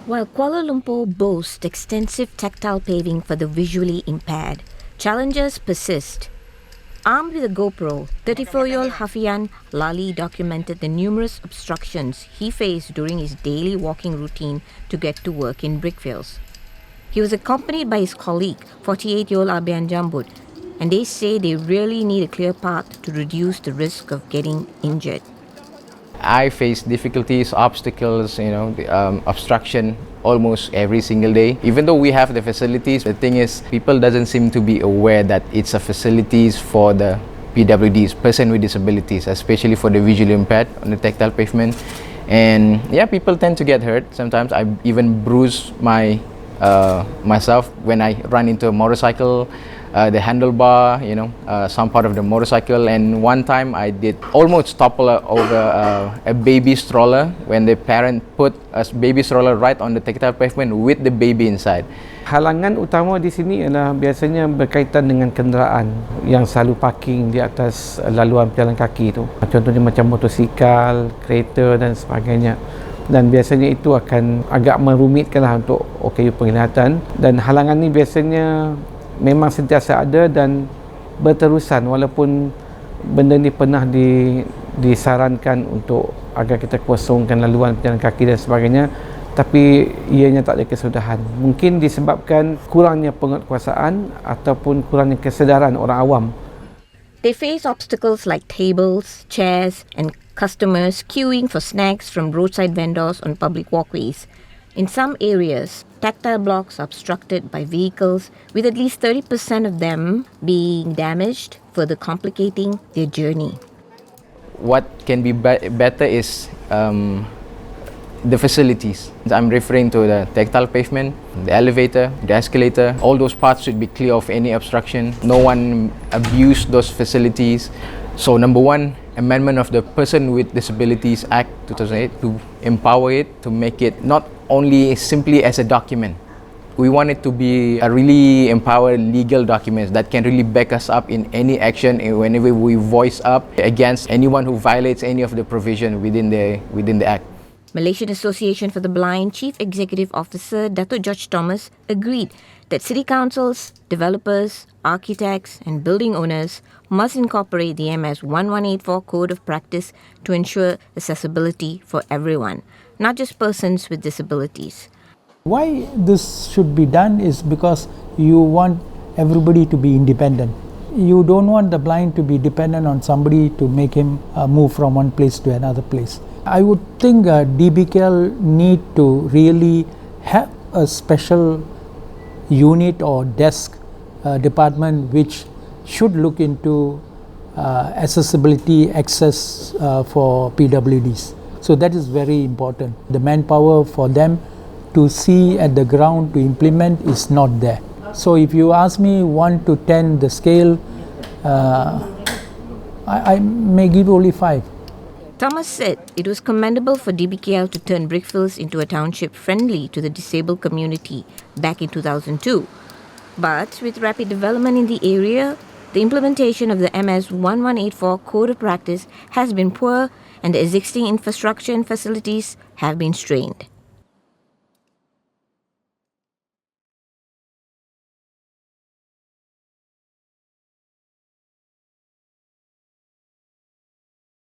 While Kuala Lumpur boasts extensive tactile paving for the visually impaired, challenges persist. Armed with a GoPro, 34-year-old Hafian Lali documented the numerous obstructions he faced during his daily walking routine to get to work in Brickfields. He was accompanied by his colleague, 48-year-old Abian Jambut, and they say they really need a clear path to reduce the risk of getting injured. I face difficulties, obstacles, obstruction almost every single day. Even though we have the facilities, the thing is, people doesn't seem to be aware that it's a facilities for the PWDs, person with disabilities, especially for the visually impaired on the tactile pavement. And yeah, people tend to get hurt. Sometimes I even bruise myself when I run into a motorcycle. The handlebar, some part of the motorcycle, and one time I did almost topple over a baby stroller when the parent put a baby stroller right on the tactile pavement with the baby inside. Halangan utama di sini adalah biasanya berkaitan dengan kenderaan yang selalu parking di atas laluan pejalan kaki itu. Contohnya macam motosikal, kereta dan sebagainya. Dan biasanya itu akan agak merumitkanlah untuk OKU penglihatan, dan halangan ni biasanya memang sentiasa ada dan berterusan walaupun benda ni pernah disarankan untuk agar kita kosongkan laluan pejalan kaki dan sebagainya, tapi ianya tak ada kesudahan. Mungkin disebabkan kurangnya penguatkuasaan ataupun kurangnya kesedaran orang awam. They face obstacles like tables, chairs, and customers queuing for snacks from roadside vendors on public walkways. In some areas, tactile blocks are obstructed by vehicles, with at least 30% of them being damaged, further complicating their journey. What can be better is the facilities. I'm referring to the tactile pavement, the elevator, the escalator. All those parts should be clear of any obstruction. No one abuse those facilities. So number one, amendment of the Person with Disabilities Act 2008 to empower it, to make it not only simply as a document. We want it to be a really empowered legal document that can really back us up in any action whenever we voice up against anyone who violates any of the provision within the Act. Malaysian Association for the Blind Chief Executive Officer Datuk George Thomas agreed that city councils, developers, architects and building owners must incorporate the MS 1184 Code of Practice to ensure accessibility for everyone, not just persons with disabilities. Why this should be done is because you want everybody to be independent. You don't want the blind to be dependent on somebody to make him move from one place to another place. I would think DBKL need to really have a special unit or desk department which should look into accessibility access for PWDs. So that is very important. The manpower for them to see at the ground to implement is not there. So if you ask me 1 to 10 the scale, I may give only 5. Thomas said it was commendable for DBKL to turn Brickfields into a township friendly to the disabled community back in 2002. But with rapid development in the area, the implementation of the MS 1184 Code of Practice has been poor and the existing infrastructure and facilities have been strained.